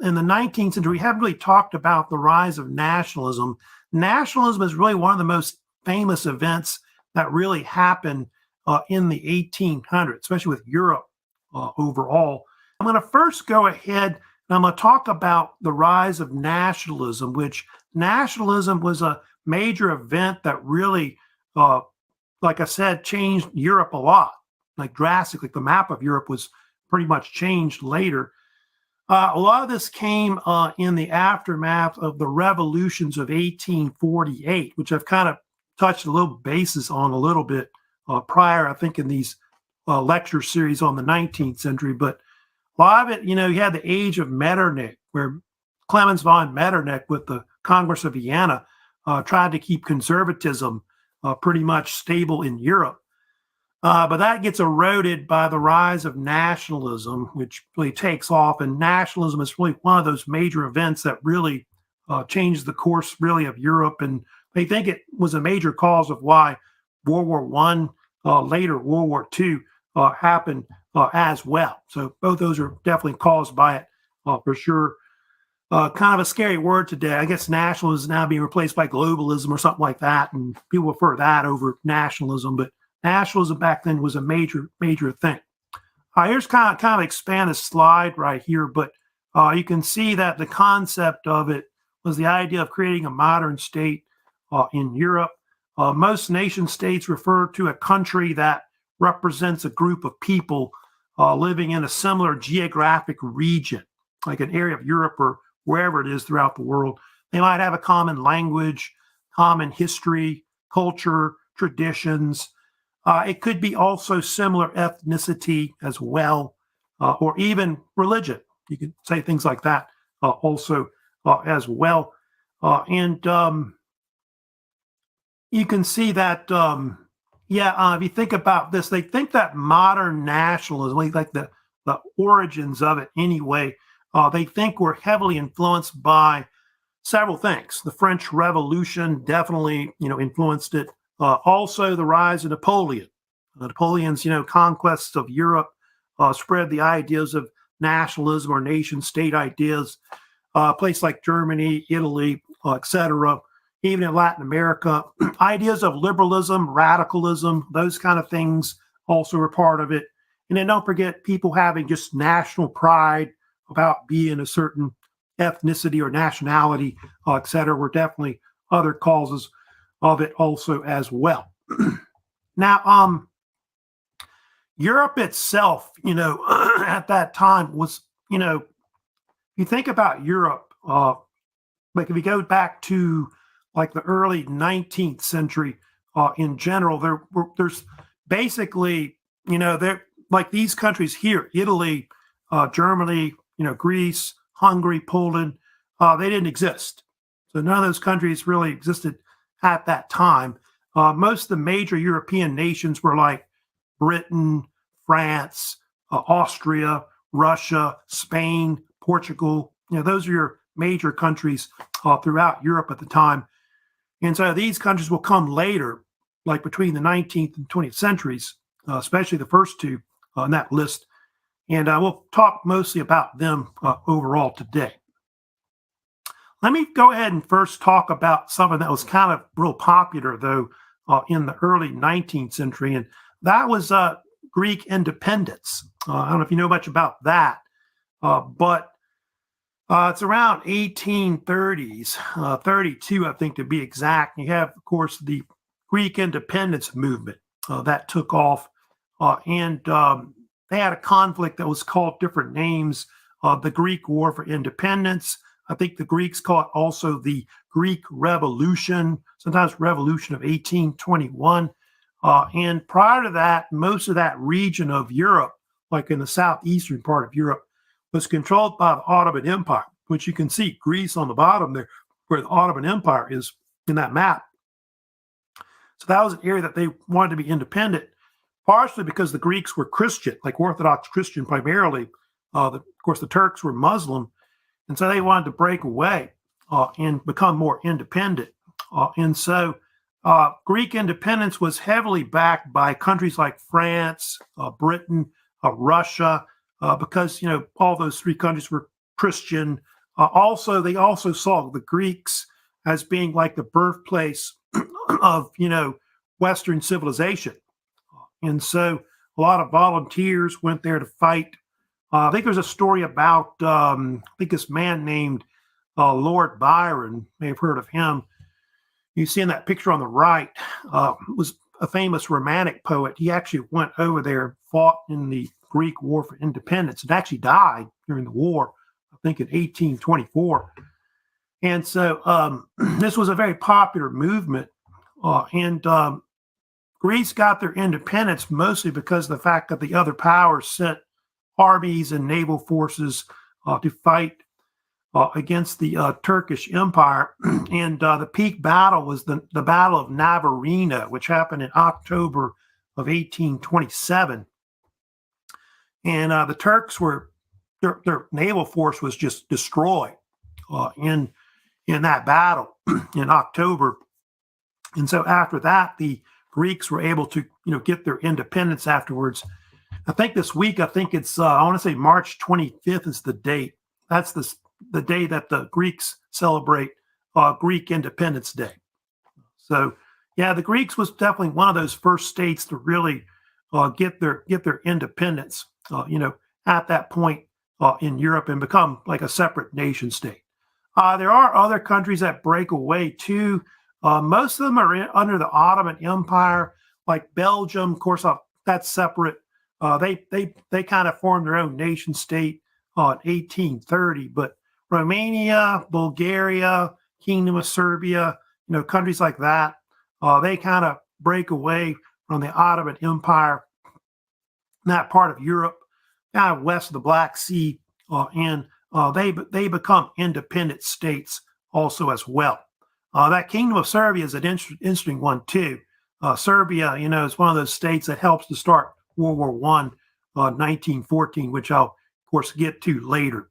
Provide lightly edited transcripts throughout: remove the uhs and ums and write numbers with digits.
in the 19th century, we haven't really talked about the rise of nationalism. Nationalism is really one of the most famous events that really happened in the 1800s, especially with Europe overall. I'm going to first go ahead and I'm going to talk about the rise of nationalism, which nationalism was a major event that really, like I said, changed Europe a lot, like drastically. The map of Europe was pretty much changed later. A lot of this came in the aftermath of the revolutions of 1848, which I've kind of touched a little basis on a little bit prior, I think, in these lecture series on the 19th century. But a lot of it, you had the age of Metternich, where Clemens von Metternich with the Congress of Vienna tried to keep conservatism pretty much stable in Europe. But that gets eroded by the rise of nationalism, which really takes off. And nationalism is really one of those major events that really changed the course, really, of Europe. And they think it was a major cause of why World War One, later World War II, happened as well. So both those are definitely caused by it, for sure. Kind of a scary word today. I guess nationalism is now being replaced by globalism or something like that. And people prefer that over nationalism. But nationalism back then was a major thing. Here's kind of expand the slide right here, but you can see that the concept of it was the idea of creating a modern state in Europe. Most nation states refer to a country that represents a group of people living in a similar geographic region, like an area of Europe or wherever it is throughout the world. They might have a common language, common history, culture, traditions. It could be also similar ethnicity as well, or even religion. You could say things like that also as well. And you can see that, if you think about this, they think that modern nationalism, like the origins of it anyway, they think we're heavily influenced by several things. The French Revolution definitely, influenced it. Also, the rise of Napoleon. Napoleon's, conquests of Europe spread the ideas of nationalism or nation-state ideas. Places like Germany, Italy, etc., even in Latin America, ideas of liberalism, radicalism, those kind of things also were part of it. And then don't forget people having just national pride about being a certain ethnicity or nationality, etc., were definitely other causes of it also as well. Now, Europe itself, at that time was, you think about Europe, like if you go back to like the early 19th century in general, there's basically, they're like these countries here, Italy, Germany, Greece, Hungary, Poland, they didn't exist. So none of those countries really existed at that time. Most of the major European nations were like Britain, France, Austria, Russia, Spain, Portugal. Those are your major countries throughout Europe at the time. And so these countries will come later, like between the 19th and 20th centuries, especially the first two on that list. And we'll talk mostly about them overall today. Let me go ahead and first talk about something that was kind of real popular, though, in the early 19th century, and that was Greek independence. I don't know if you know much about that, but it's around 1830s, 32, I think, to be exact. You have, of course, the Greek independence movement that took off, and they had a conflict that was called different names, the Greek War for Independence. I think the Greeks call it also the Greek Revolution, sometimes Revolution of 1821. And prior to that, most of that region of Europe, like in the southeastern part of Europe, was controlled by the Ottoman Empire, which you can see Greece on the bottom there, where the Ottoman Empire is in that map. So that was an area that they wanted to be independent, partially because the Greeks were Christian, like Orthodox Christian primarily. Of course, the Turks were Muslim. And so they wanted to break away and become more independent. And so Greek independence was heavily backed by countries like France, Britain, Russia, because, all those three countries were Christian. Also, they also saw the Greeks as being like the birthplace of, Western civilization. And so a lot of volunteers went there to fight. I think there's a story about, I think this man named Lord Byron, may have heard of him. You see in that picture on the right, was a famous romantic poet. He actually went over there, fought in the Greek War for Independence, and actually died during the war, I think in 1824. And so this was a very popular movement. And Greece got their independence mostly because of the fact that the other powers sent armies and naval forces to fight against the Turkish Empire. And the peak battle was the Battle of Navarino, which happened in October of 1827. And the Turks their naval force was just destroyed in that battle in October. And so after that, the Greeks were able to, get their independence afterwards. I think this week, I think it's, I want to say March 25th is the date. That's the day that the Greeks celebrate Greek Independence Day. So, yeah, the Greeks was definitely one of those first states to really get their independence, at that point in Europe and become like a separate nation state. There are other countries that break away too. Most of them are under the Ottoman Empire, like Belgium. Of course, that's separate. They kind of formed their own nation state in 1830. But Romania, Bulgaria, Kingdom of Serbia, countries like that, they kind of break away from the Ottoman Empire in that part of Europe, kind of west of the Black Sea, and they become independent states also as well. That Kingdom of Serbia is an interesting one too. Serbia, is one of those states that helps to start World War I, 1914, which I'll, of course, get to later.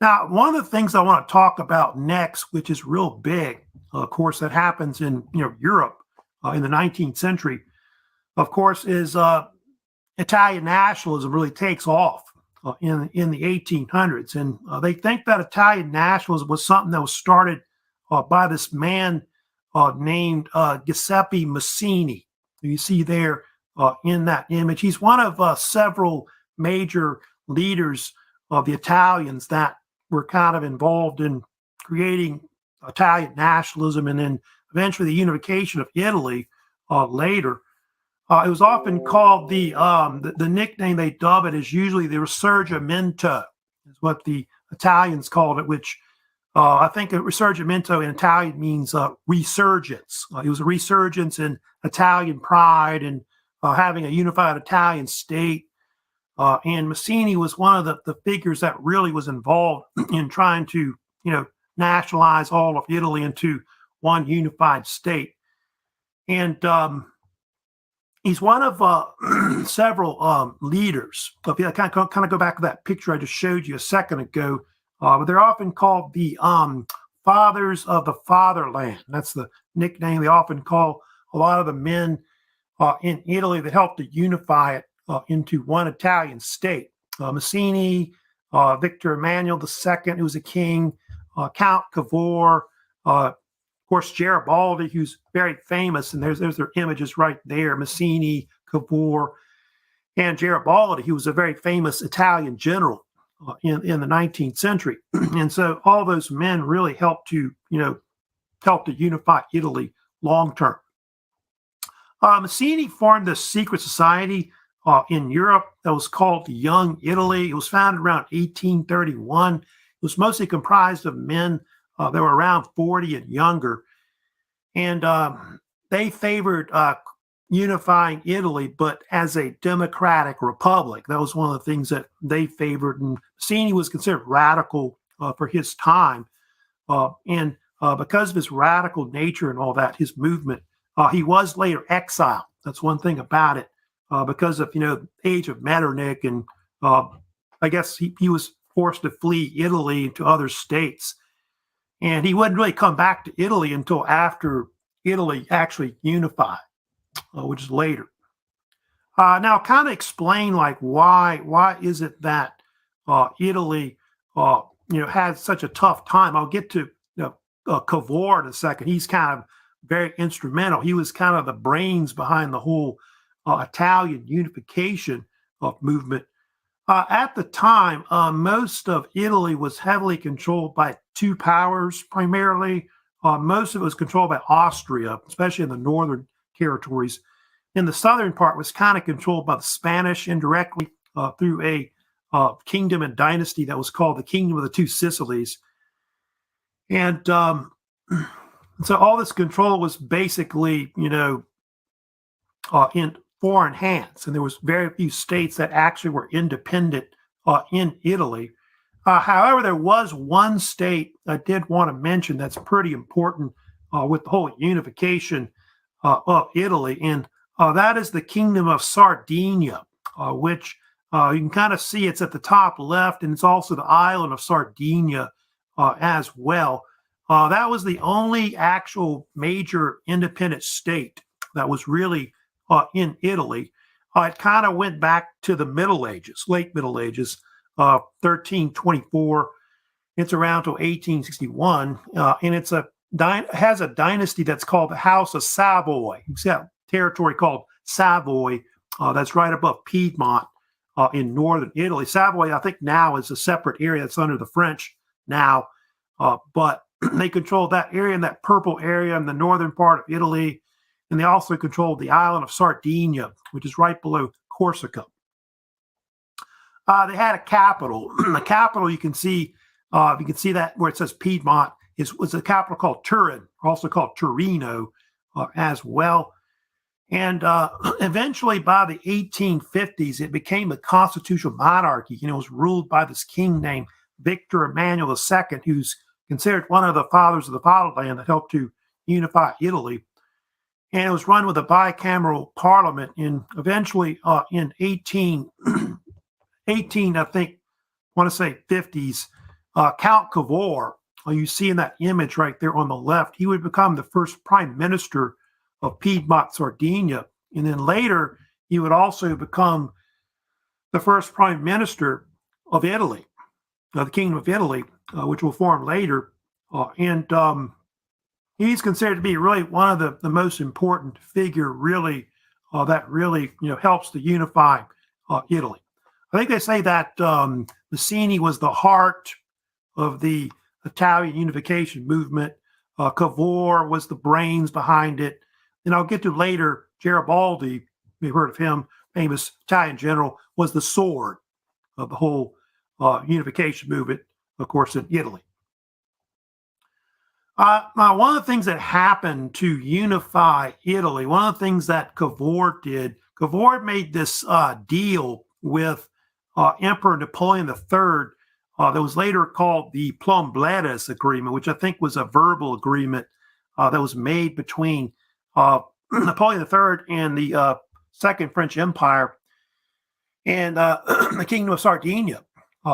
Now, one of the things I want to talk about next, which is real big, of course, that happens in Europe in the 19th century, of course, is Italian nationalism really takes off in the 1800s. And they think that Italian nationalism was something that was started by this man named Giuseppe Mazzini. You see there in that image. He's one of several major leaders of the Italians that were kind of involved in creating Italian nationalism and then eventually the unification of Italy later. It was often called the nickname they dub it is usually the Risorgimento, is what the Italians called it, which I think Risorgimento in Italian means resurgence. It was a resurgence in Italian pride and having a unified Italian state. And Mazzini was one of the figures that really was involved in trying to, nationalize all of Italy into one unified state. And he's one of several leaders. If you kind of go back to that picture I just showed you a second ago, but they're often called the fathers of the fatherland. That's the nickname they often call a lot of the men in Italy that helped to unify it into one Italian state. Mazzini, Victor Emmanuel II, who was a king, Count Cavour, of course, Garibaldi, who's very famous, and there's their images right there, Mazzini, Cavour, and Garibaldi, who was a very famous Italian general in the 19th century. And so all those men really helped to unify Italy long term. Mazzini formed this secret society in Europe that was called Young Italy. It was founded around 1831. It was mostly comprised of men that were around 40 and younger. And they favored unifying Italy, but as a democratic republic. That was one of the things that they favored. And Mazzini was considered radical for his time. And because of his radical nature and all that, his movement, he was later exiled. That's one thing about it. Because of the age of Metternich, and I guess he was forced to flee Italy to other states, and he wouldn't really come back to Italy until after Italy actually unified, which is later. Now, kind of explain like why is it that Italy, had such a tough time. I'll get to Cavour in a second. He's kind of very instrumental. He was kind of the brains behind the whole Italian unification movement. At the time, most of Italy was heavily controlled by two powers primarily. Most of it was controlled by Austria, especially in the northern territories. And the southern part was kind of controlled by the Spanish indirectly through a kingdom and dynasty that was called the Kingdom of the Two Sicilies. And so all this control was basically, in foreign hands. And there was very few states that actually were independent in Italy. However, there was one state I did want to mention that's pretty important with the whole unification of Italy, and that is the Kingdom of Sardinia, which you can kind of see it's at the top left, and it's also the island of Sardinia as well. That was the only actual major independent state that was really in Italy. It kind of went back to the Middle Ages, late Middle Ages, 1324. It's around till 1861, and it has a dynasty that's called the House of Savoy. It's got territory called Savoy that's right above Piedmont in northern Italy. Savoy, I think now is a separate area that's under the French now, but they controlled that area and that purple area in the northern part of Italy. And they also controlled the island of Sardinia, which is right below Corsica. They had a capital. The capital, you can see that where it says Piedmont was a capital called Turin, also called Torino as well. And eventually, by the 1850s, it became a constitutional monarchy. It was ruled by this king named Victor Emmanuel II, who's considered one of the fathers of the fatherland that helped to unify Italy. And it was run with a bicameral parliament. And eventually, in 18, I think, want to say 50s, Count Cavour, you see in that image right there on the left, he would become the first prime minister of Piedmont, Sardinia. And then later, he would also become the first prime minister of Italy, the Kingdom of Italy, which will form later. He's considered to be really one of the most important figure, really, that really helps to unify Italy. I think they say that Mazzini was the heart of the Italian unification movement. Cavour was the brains behind it. And I'll get to later, Garibaldi, you've heard of him, famous Italian general, was the sword of the whole unification movement, of course, in Italy. One of the things that happened to unify Italy, one of the things that Cavour did, Cavour made this deal with Emperor Napoleon III that was later called the Plomb-Lades Agreement, which I think was a verbal agreement that was made between Napoleon III and the Second French Empire and the Kingdom of Sardinia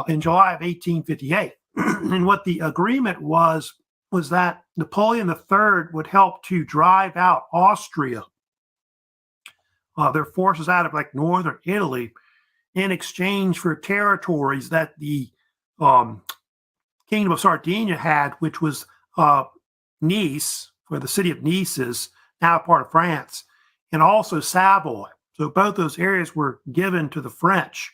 in July of 1858. And what the agreement was that Napoleon III would help to drive out Austria, their forces out of like northern Italy, in exchange for territories that the Kingdom of Sardinia had, which was Nice, where the city of Nice is now part of France, and also Savoy. So both those areas were given to the French,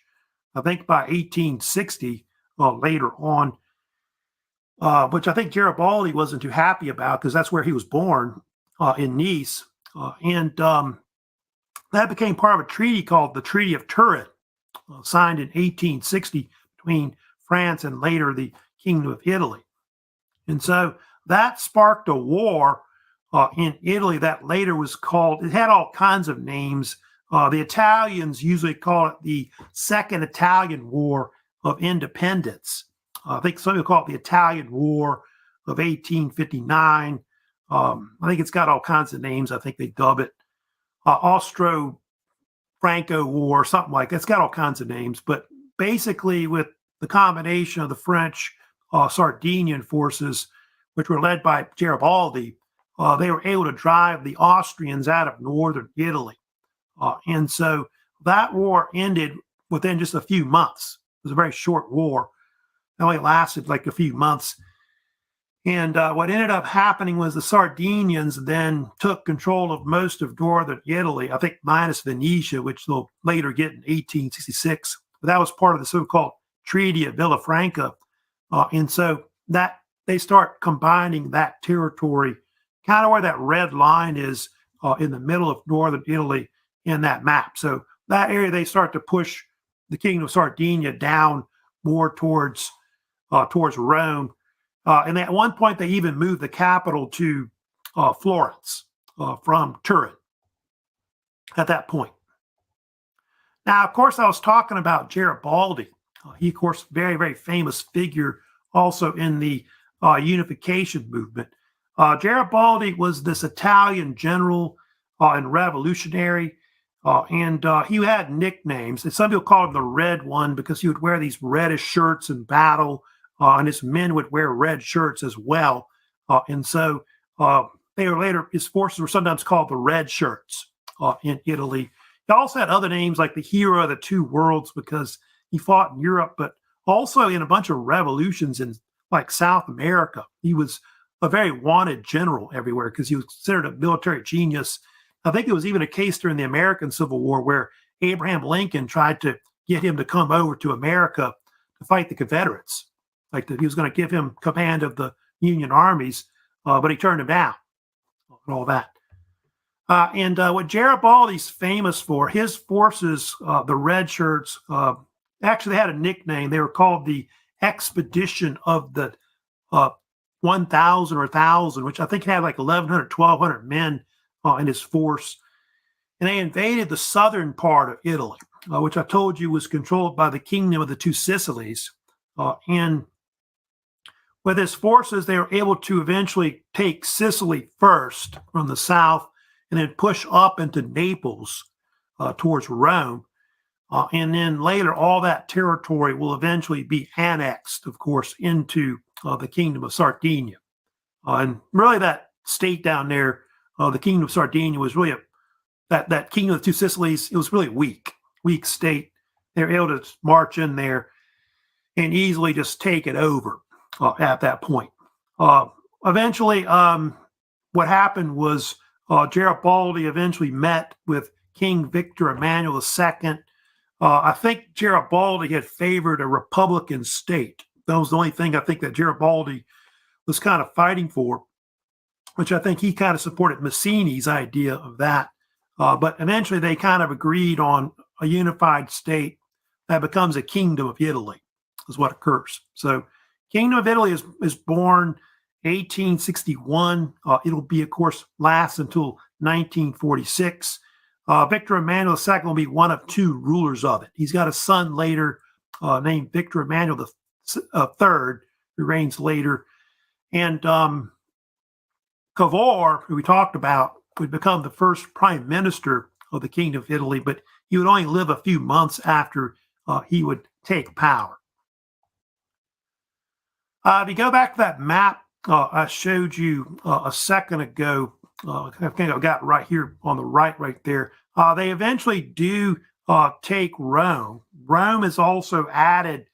I think by 1860, later on, which I think Garibaldi wasn't too happy about because that's where he was born, in Nice. And that became part of a treaty called the Treaty of Turin, signed in 1860 between France and later the Kingdom of Italy. And so that sparked a war in Italy that later was called, it had all kinds of names. The Italians usually call it the Second Italian War of Independence. I think some people call it the Italian War of 1859. I think it's got all kinds of names. I think they dub it Austro-Franco War, something like that. It's got all kinds of names. But basically, with the combination of the French Sardinian forces, which were led by Garibaldi, they were able to drive the Austrians out of northern Italy. And so that war ended within just a few months. was a very short war. It only lasted like a few months. And what ended up happening was the Sardinians then took control of most of northern Italy, I think minus Venetia, which they'll later get in 1866. But that was part of the so-called Treaty of Villafranca. And so that they start combining that territory, kind of where that red line is in the middle of northern Italy in that map. So that area, they start to push the Kingdom of Sardinia down more towards Rome. And at one point, they even moved the capital to Florence from Turin at that point. Now, of course, I was talking about Garibaldi. He, of course, very, very famous figure also in the unification movement. Garibaldi was this Italian general and revolutionary, and he had nicknames. And some people called him the Red One because he would wear these reddish shirts in battle, and his men would wear red shirts as well. And so they were later, his forces were sometimes called the Red Shirts in Italy. He also had other names like the Hero of the Two Worlds because he fought in Europe, but also in a bunch of revolutions in like South America. He was a very wanted general everywhere because he was considered a military genius. I think it was even a case during the American Civil War where Abraham Lincoln tried to get him to come over to America to fight the Confederates. Like that he was going to give him command of the Union armies, but he turned him down and all that. And what Garibaldi's famous for, his forces, the Red Shirts, actually had a nickname. They were called the Expedition of the 1,000 or 1,000, which I think had like 1,100, 1,200 men in his force. And they invaded the southern part of Italy, which I told you was controlled by the Kingdom of the Two Sicilies. And with his forces, they were able to eventually take Sicily first from the south and then push up into Naples towards Rome. And then later, all that territory will eventually be annexed, of course, into the Kingdom of Sardinia. And really that state down there, the Kingdom of Sardinia was really that Kingdom of the Two Sicilies, it was really weak state. They were able to march in there and easily just take it over at that point. Eventually, what happened was Garibaldi eventually met with King Victor Emmanuel II. I think Garibaldi had favored a Republican state. That was the only thing I think that Garibaldi was kind of fighting for, which I think he kind of supported Mazzini's idea of that. But eventually they kind of agreed on a unified state that becomes a Kingdom of Italy, is what occurs. So Kingdom of Italy is born 1861. It'll be, of course, last until 1946. Victor Emmanuel II will be one of two rulers of it. He's got a son later named Victor Emmanuel III, who reigns later. And Cavour, who we talked about, would become the first prime minister of the Kingdom of Italy, but he would only live a few months after he would take power. If you go back to that map I showed you a second ago, I think I've got right here on the right there. They eventually do take Rome. Rome is also added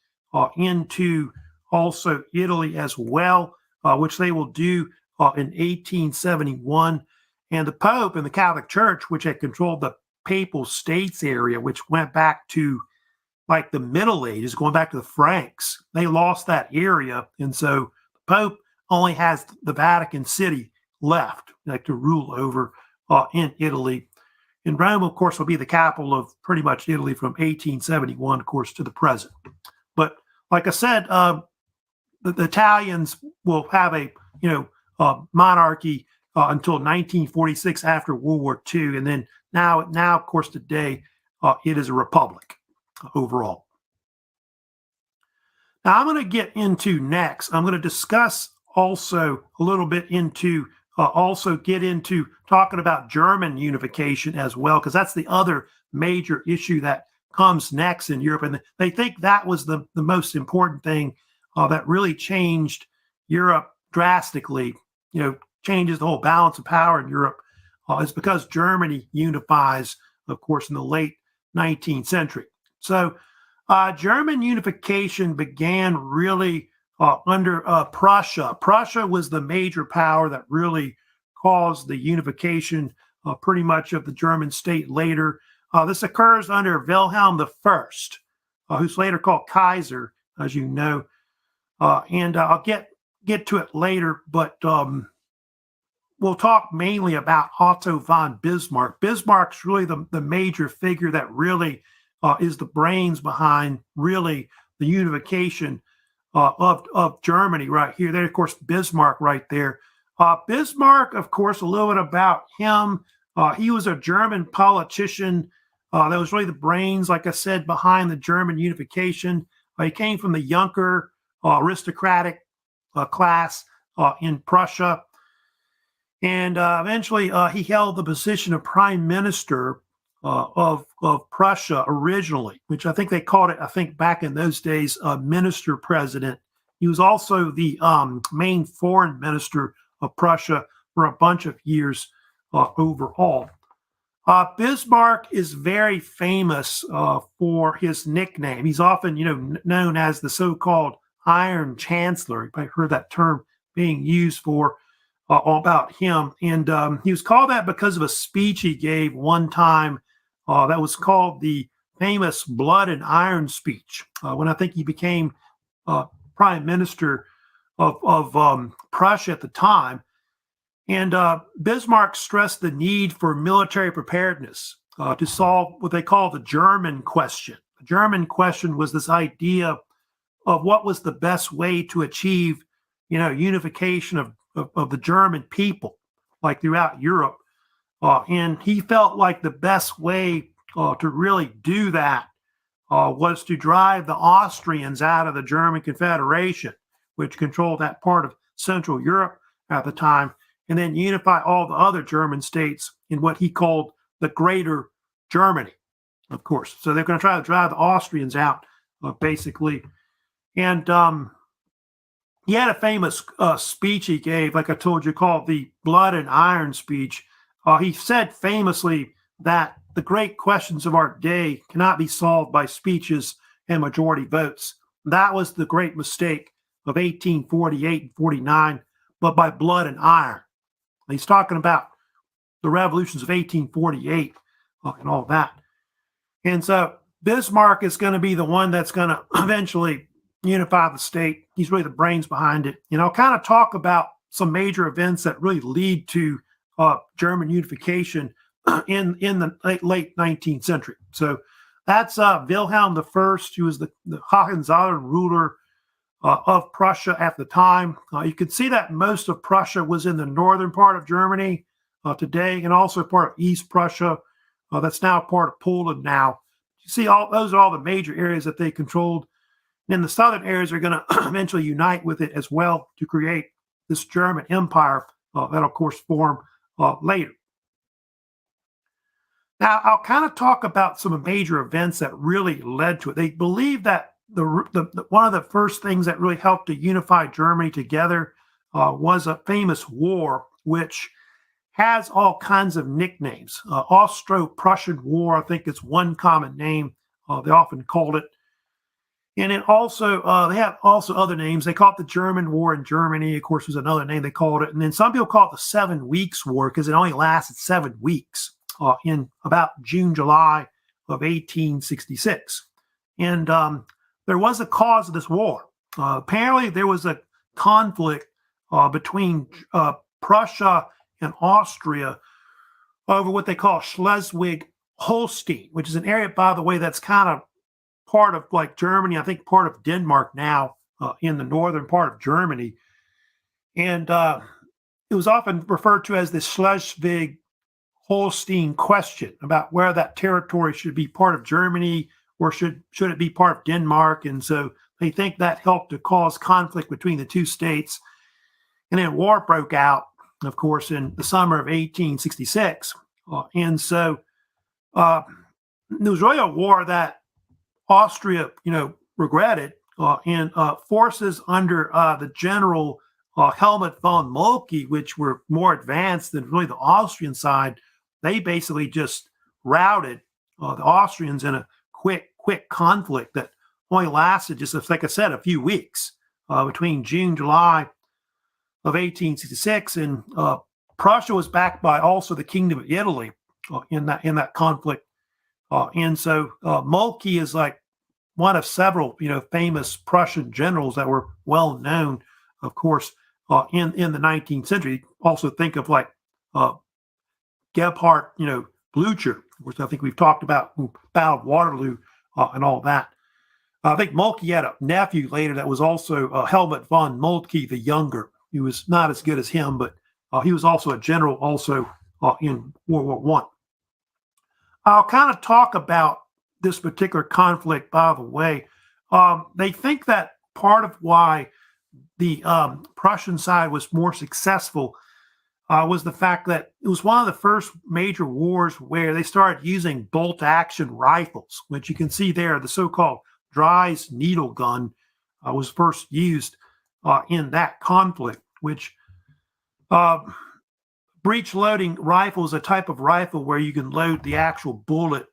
into also Italy as well, which they will do in 1871. And the Pope and the Catholic Church, which had controlled the Papal States area, which went back to like the Middle Ages, going back to the Franks, they lost that area. And so the Pope only has the Vatican City left, like to rule over in Italy. And Rome, of course, will be the capital of pretty much Italy from 1871, of course, to the present. But like I said, the Italians will have a monarchy until 1946 after World War II, and then now of course today it is a republic overall. Now I'm going to get into next. I'm going to discuss also a little bit into get into talking about German unification as well, because that's the other major issue that comes next in Europe, and they think that was the most important thing that really changed Europe drastically. Changes the whole balance of power in Europe is because Germany unifies, of course, in the late 19th century. So German unification began really under Prussia. Prussia was the major power that really caused the unification pretty much of the German state later. This occurs under Wilhelm I, who's later called Kaiser, as you know. And I'll get to it later, but we'll talk mainly about Otto von Bismarck. Bismarck's really the major figure that really is the brains behind really the unification of Germany right here. There, of course, Bismarck right there. Bismarck, of course, a little bit about him. He was a German politician that was really the brains, like I said, behind the German unification. He came from the Junker aristocratic class in Prussia. And eventually he held the position of prime minister of Prussia originally, which I think they called it, I think back in those days, minister president. He was also the main foreign minister of Prussia for a bunch of years overall. Bismarck is very famous for his nickname. He's often, known as the so-called Iron Chancellor. You probably heard that term being used for all about him. And he was called that because of a speech he gave one time that was called the famous Blood and Iron speech, when I think he became prime minister of Prussia at the time. And Bismarck stressed the need for military preparedness to solve what they call the German question. The German question was this idea of what was the best way to achieve, unification of the German people, like throughout Europe. And he felt like the best way to really do that was to drive the Austrians out of the German Confederation, which controlled that part of Central Europe at the time, and then unify all the other German states in what he called the Greater Germany, of course. So they're going to try to drive the Austrians out, basically. And he had a famous speech he gave, like I told you, called the Blood and Iron speech. He said famously that the great questions of our day cannot be solved by speeches and majority votes. That was the great mistake of 1848 and 49, but by blood and iron. He's talking about the revolutions of 1848 and all that. And so Bismarck is going to be the one that's going to eventually unify the state. He's really the brains behind it. And I'll kind of talk about some major events that really lead to German unification in the late 19th century. So that's Wilhelm I, who was the Hohenzollern ruler of Prussia at the time. You can see that most of Prussia was in the northern part of Germany today, and also part of East Prussia. That's now part of Poland now. You see, those are all the major areas that they controlled. And then the southern areas are going to eventually unite with it as well to create this German empire that'll, of course, form later. Now, I'll kind of talk about some major events that really led to it. They believe that one of the first things that really helped to unify Germany together was a famous war, which has all kinds of nicknames. Austro-Prussian War, I think it's one common name. They often called it. And it also, they have also other names. They call it the German War in Germany, of course, was another name they called it. And then some people call it the 7 Weeks War because it only lasted 7 weeks in about June, July of 1866. And there was a cause of this war. Apparently, there was a conflict between Prussia and Austria over what they call Schleswig-Holstein, which is an area, by the way, that's kind of part of like Germany, I think part of Denmark now in the northern part of Germany. And it was often referred to as the Schleswig-Holstein question about where that territory should be part of Germany or should it be part of Denmark. And so they think that helped to cause conflict between the two states. And then war broke out, of course, in the summer of 1866. And so there was really a war that Austria, regretted, and forces under the general Helmut von Moltke, which were more advanced than really the Austrian side, they basically just routed the Austrians in a quick conflict that only lasted just, like I said, a few weeks between June, July of 1866, and Prussia was backed by also the Kingdom of Italy in that conflict, and so Moltke is like one of several famous Prussian generals that were well known, of course, in the 19th century. Also think of like Gebhard, Blücher, which I think we've talked about, who battled Waterloo and all that. I think Moltke had a nephew later that was also Helmut von Moltke the Younger. He was not as good as him, but he was also a general also in World War One. I'll kind of talk about this particular conflict, by the way. They think that part of why the Prussian side was more successful was the fact that it was one of the first major wars where they started using bolt-action rifles, which you can see there, the so-called Dries needle gun was first used in that conflict, which breech loading rifle is a type of rifle where you can load the actual bullet,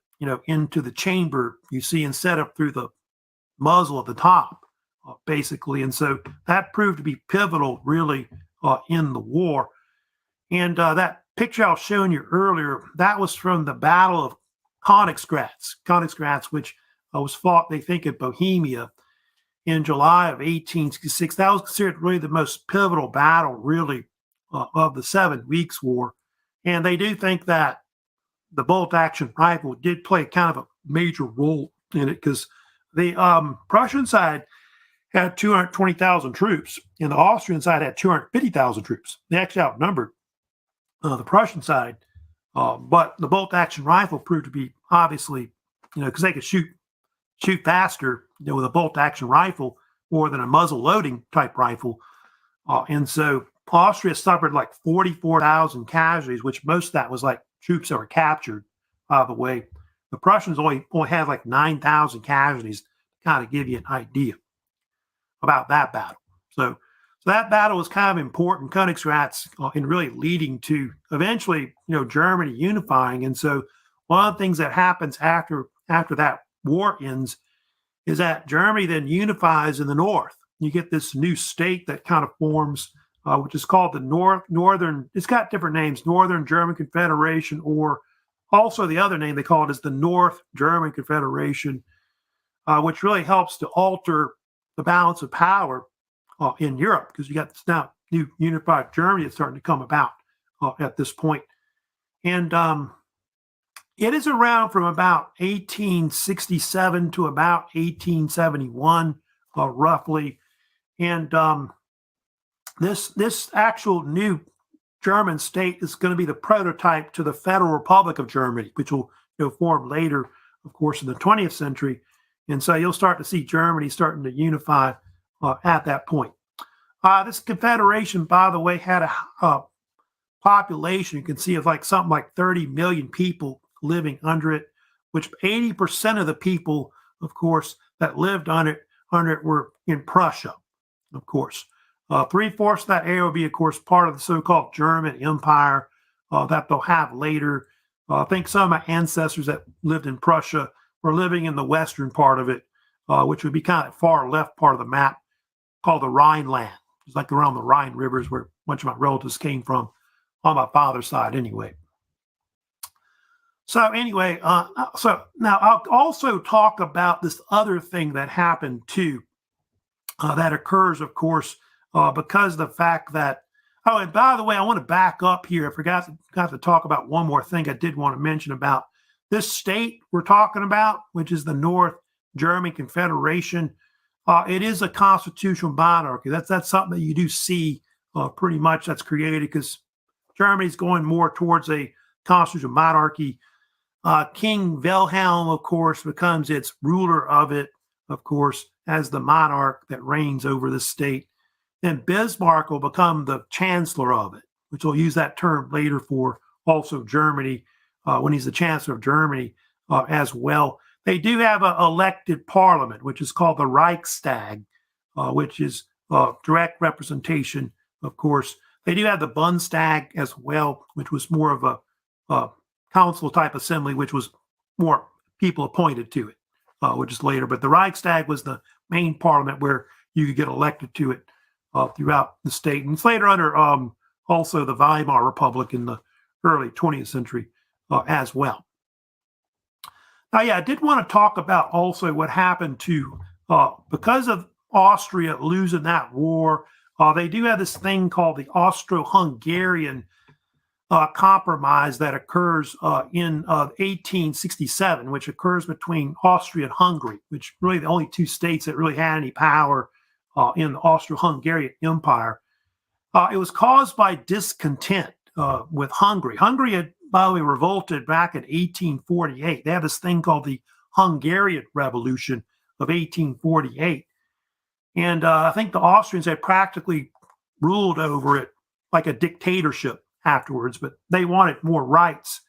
into the chamber you see instead of through the muzzle at the top, basically. And so that proved to be pivotal, really, in the war. And that picture I was showing you earlier, that was from the Battle of Königgrätz, which was fought, they think, in Bohemia in July of 1866. That was considered really the most pivotal battle, really, of the 7 Weeks' War. And they do think that the bolt-action rifle did play kind of a major role in it, because the Prussian side had 220,000 troops, and the Austrian side had 250,000 troops. They actually outnumbered the Prussian side, but the bolt-action rifle proved to be obviously, because they could shoot faster, with a bolt-action rifle more than a muzzle-loading type rifle, and so Austria suffered like 44,000 casualties, which most of that was like troops that were captured. By the way, the Prussians only had like 9,000 casualties, to kind of give you an idea about that battle. So that battle was kind of important, Königgrätz, in really leading to eventually, Germany unifying. And so one of the things that happens after that war ends is that Germany then unifies in the north. You get this new state that kind of forms, which is called the Northern. It's got different names: Northern German Confederation, or also the other name they call it is the North German Confederation, which really helps to alter the balance of power in Europe, because you got this now new unified Germany that's starting to come about at this point. And it is around from about 1867 to about 1871, roughly. And this actual new German state is going to be the prototype to the Federal Republic of Germany, which will form later, of course, in the 20th century. And so you'll start to see Germany starting to unify at that point. This confederation, by the way, had a population, you can see, of like something like 30 million people living under it, which 80% of the people, of course, that lived under it were in Prussia, of course. 3/4 of that area will be, of course, part of the so-called German Empire that they'll have later. I think some of my ancestors that lived in Prussia were living in the western part of it, which would be kind of far left part of the map, called the Rhineland. It's like around the Rhine rivers where a bunch of my relatives came from on my father's side anyway. So anyway, so now I'll also talk about this other thing that happened too, that occurs, of course, because of the fact that, oh, and by the way, I want to back up here. I forgot to talk about one more thing I did want to mention about this state we're talking about, which is the North German Confederation. It is a constitutional monarchy. That's something that you do see pretty much that's created, because Germany's going more towards a constitutional monarchy. King Wilhelm, of course, becomes its ruler of it, of course, as the monarch that reigns over the state. Then Bismarck will become the chancellor of it, which we'll use that term later for also Germany, when he's the chancellor of Germany as well. They do have an elected parliament, which is called the Reichstag, which is direct representation, of course. They do have the Bundestag as well, which was more of a council type assembly, which was more people appointed to it, which is later. But the Reichstag was the main parliament where you could get elected to it throughout the state. And it's later under also the Weimar Republic in the early 20th century as well. Now, yeah, I did want to talk about also what happened to, because of Austria losing that war, they do have this thing called the Austro-Hungarian compromise that occurs in 1867, which occurs between Austria and Hungary, which really the only two states that really had any power in the Austro-Hungarian Empire. It was caused by discontent with Hungary. Hungary had, by the way, revolted back in 1848. They had this thing called the Hungarian Revolution of 1848. And I think the Austrians had practically ruled over it like a dictatorship afterwards, but they wanted more rights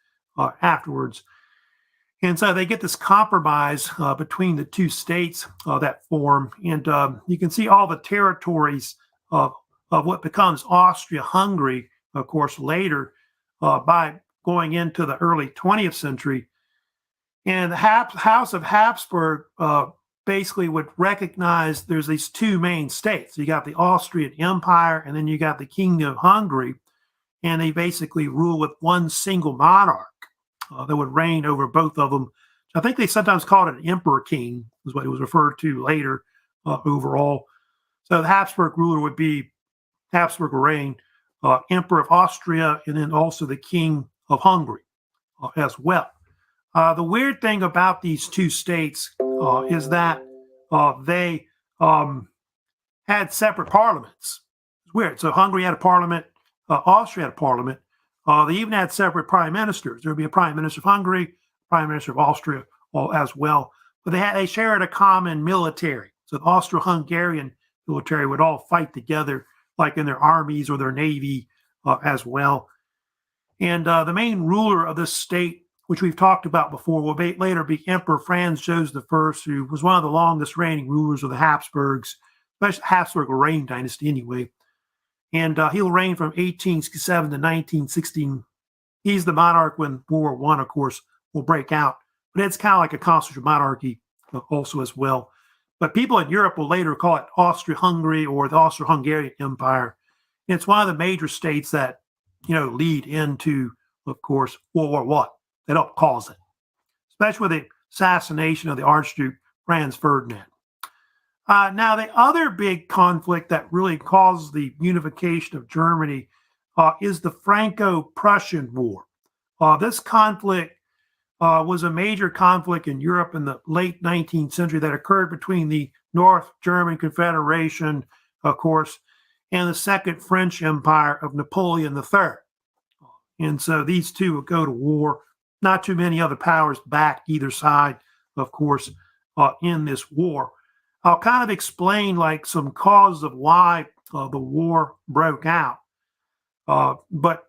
afterwards. And so they get this compromise between the two states that form. And you can see all the territories of what becomes Austria-Hungary, of course, later by going into the early 20th century. And the House of Habsburg basically would recognize there's these two main states. You got the Austrian Empire, and then you got the Kingdom of Hungary, and they basically rule with one single monarch that would reign over both of them. I think they sometimes called it an emperor king, is what it was referred to later overall. So the Habsburg ruler would be Habsburg reign, Emperor of Austria, and then also the King of Hungary as well. The weird thing about these two states is that they had separate parliaments. It's weird. So Hungary had a parliament, Austria had a parliament. They even had separate prime ministers. There would be a prime minister of Hungary, prime minister of Austria as well. But they shared a common military. So the Austro-Hungarian military would all fight together, like in their armies or their navy as well. And the main ruler of this state, which we've talked about before, will later be Emperor Franz Joseph I, who was one of the longest reigning rulers of the Habsburgs, especially Habsburg reign dynasty anyway. And he'll reign from 1867 to 1916. He's the monarch when World War I, of course, will break out. But it's kind of like a constitutional monarchy also as well. But people in Europe will later call it Austria-Hungary or the Austro-Hungarian Empire. And it's one of the major states that, lead into, of course, World War I. They don't cause it, especially with the assassination of the Archduke Franz Ferdinand. Now, the other big conflict that really caused the unification of Germany is the Franco-Prussian War. This conflict was a major conflict in Europe in the late 19th century that occurred between the North German Confederation, of course, and the Second French Empire of Napoleon III. And so these two would go to war. Not too many other powers back either side, of course, in this war. I'll kind of explain like some causes of why the war broke out. But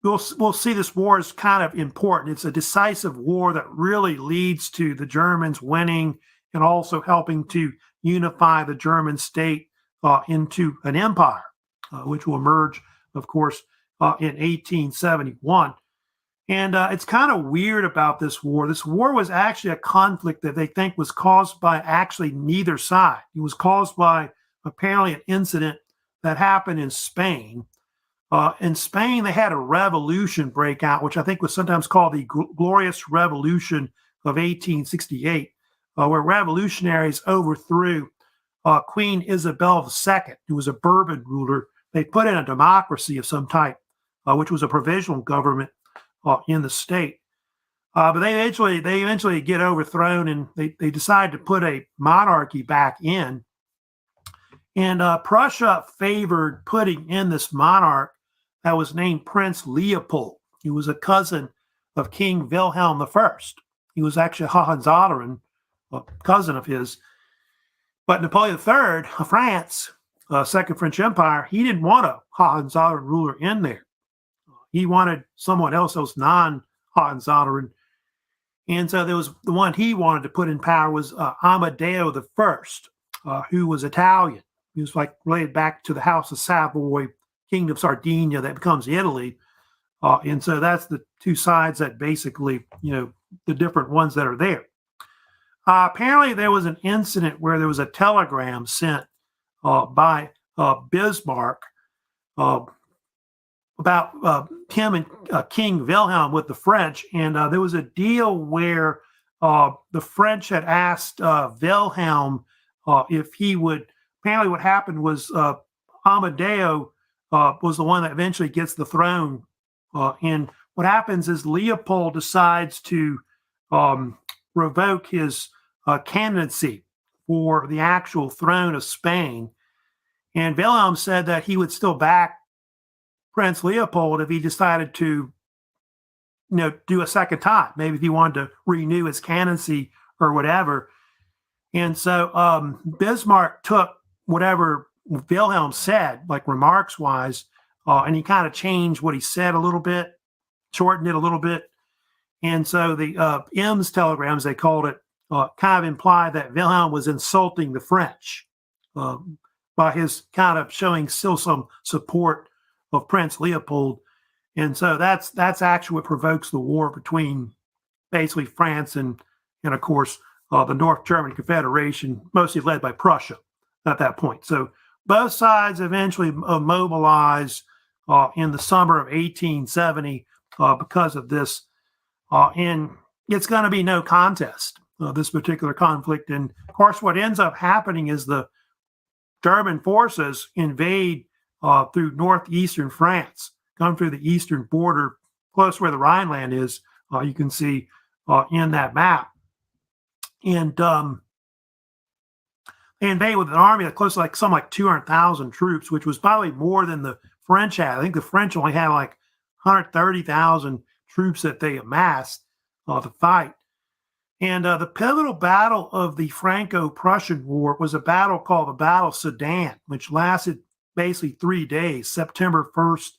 we'll see this war is kind of important. It's a decisive war that really leads to the Germans winning and also helping to unify the German state into an empire, which will emerge, of course, in 1871. And it's kind of weird about this war. This war was actually a conflict that they think was caused by actually neither side. It was caused by apparently an incident that happened in Spain. In Spain, they had a revolution break out, which I think was sometimes called the Glorious Revolution of 1868, where revolutionaries overthrew Queen Isabel II, who was a Bourbon ruler. They put in a democracy of some type, which was a provisional government in the state. But they eventually get overthrown, and they decide to put a monarchy back in. And Prussia favored putting in this monarch that was named Prince Leopold. He was a cousin of King Wilhelm I. He was actually a Hohenzollern, a cousin of his. But Napoleon III of France, Second French Empire, he didn't want a Hohenzollern ruler in there. He wanted someone else that was non-Hohenzollern. And so there was the one he wanted to put in power was Amadeo I, who was Italian. He was like related back to the House of Savoy, Kingdom of Sardinia that becomes Italy. And so that's the two sides that basically, the different ones that are there. Apparently, there was an incident where there was a telegram sent by Bismarck uh, about him and King Wilhelm with the French, and there was a deal where the French had asked Wilhelm if he would. Apparently, what happened was Amadeo was the one that eventually gets the throne, and what happens is Leopold decides to revoke his candidacy for the actual throne of Spain, and Wilhelm said that he would still back Prince Leopold if he decided to, do a second time, maybe if he wanted to renew his candidacy or whatever. And so Bismarck took whatever Wilhelm said, like remarks wise, and he kind of changed what he said a little bit, shortened it a little bit. And so the M's telegrams, they called it, kind of implied that Wilhelm was insulting the French by his kind of showing still some support of Prince Leopold. And so that's actually what provokes the war between basically France and of course the North German Confederation, mostly led by Prussia at that point. So both sides eventually mobilize in the summer of 1870 because of this, and it's going to be no contest, this particular conflict. And of course, what ends up happening is the German forces invade through northeastern France, come through the eastern border, close where the Rhineland is. You can see in that map, and they invade with an army that close to like 200,000 troops, which was probably more than the French had. I think the French only had like 130,000 troops that they amassed to fight. And the pivotal battle of the Franco-Prussian War was a battle called the Battle of Sedan, which lasted basically 3 days, September 1st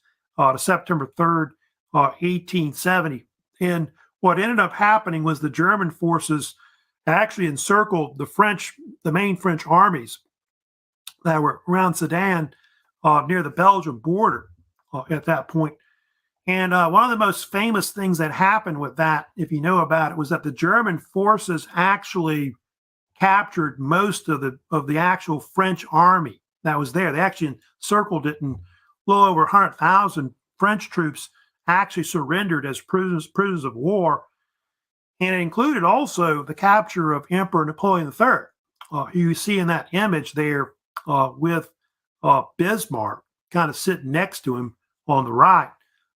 to September 3rd, 1870. And what ended up happening was the German forces actually encircled the main French armies that were around Sedan near the Belgian border at that point. And one of the most famous things that happened with that, if you know about it, was that the German forces actually captured most of the actual French army that was there. They actually encircled it, and a little over 100,000 French troops actually surrendered as prisoners of war. And it included also the capture of Emperor Napoleon III, who you see in that image there with Bismarck kind of sitting next to him on the right.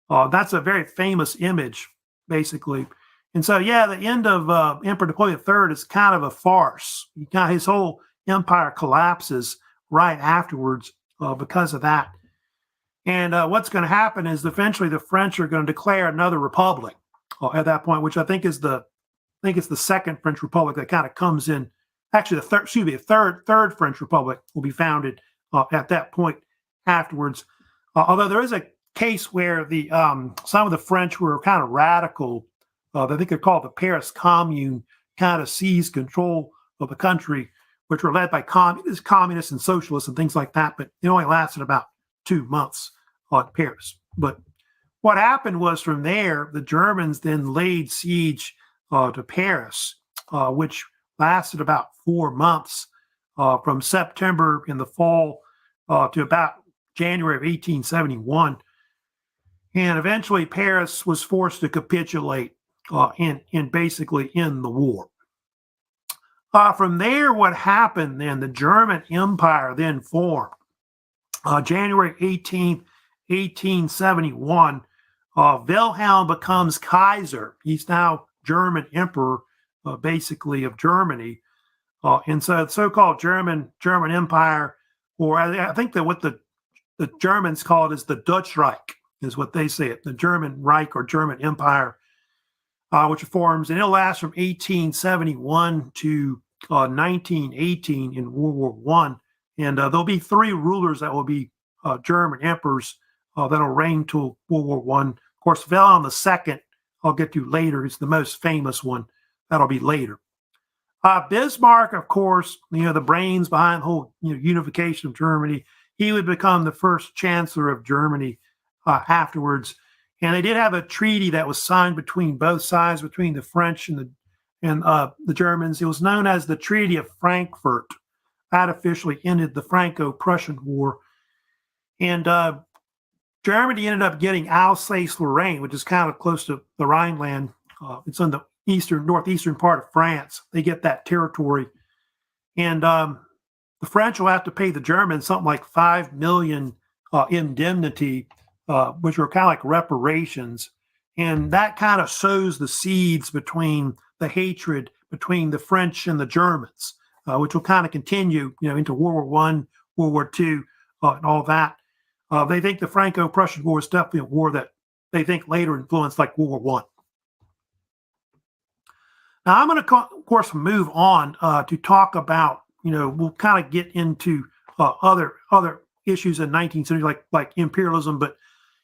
That's a very famous image, basically. And so, yeah, the end of Emperor Napoleon III is kind of a farce. His whole empire collapses right afterwards because of that. And what's going to happen is eventually the French are going to declare another republic at that point, which I think it's the second French Republic that kind of comes in. Actually, the third French Republic will be founded at that point afterwards. Although there is a case where the some of the French were kind of radical. I think they're called the Paris Commune, kind of seized control of the country, which were led by communists and socialists and things like that. But it only lasted about 2 months in Paris. But what happened was from there, the Germans then laid siege to Paris, which lasted about 4 months, from September in the fall to about January of 1871. And eventually Paris was forced to capitulate in basically in the war. From there, what happened then, the German Empire then formed. January 18th, 1871, Wilhelm becomes Kaiser. He's now German Emperor, basically, of Germany. And so the so-called German Empire, or I think that what the Germans call it is the Dutch Reich, is what they say it, the German Reich or German Empire, which forms, and it'll last from 1871 to 1918 in World War I. And there'll be 3 rulers that will be German emperors that'll reign till World War I. Of course, Wilhelm II, I'll get to later, is the most famous one. That'll be later. Bismarck, of course, the brains behind the whole unification of Germany. He would become the first chancellor of Germany afterwards. And they did have a treaty that was signed between both sides, between the French and and the Germans. It was known as the Treaty of Frankfurt. That officially ended the Franco-Prussian War. And Germany ended up getting Alsace-Lorraine, which is kind of close to the Rhineland. It's in the northeastern part of France. They get that territory. And the French will have to pay the Germans something like 5 million indemnity, which are kind of like reparations. And that kind of sows the seeds between the hatred between the French and the Germans, which will kind of continue, into World War I, World War II, and all that. They think the Franco-Prussian War is definitely a war that they think later influenced like World War I. Now, I'm going to, of course, move on to talk about, we'll kind of get into other issues in 19th century, like imperialism, but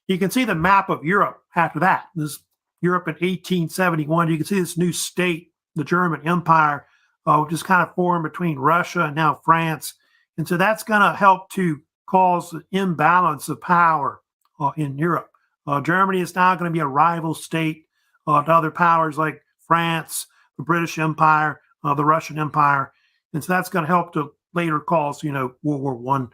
you can see the map of Europe after that. This Europe in 1871. You can see this new state, the German Empire, which is kind of formed between Russia and now France. And so that's going to help to cause an imbalance of power in Europe. Germany is now going to be a rival state to other powers like France, the British Empire, the Russian Empire. And so that's going to help to later cause, World War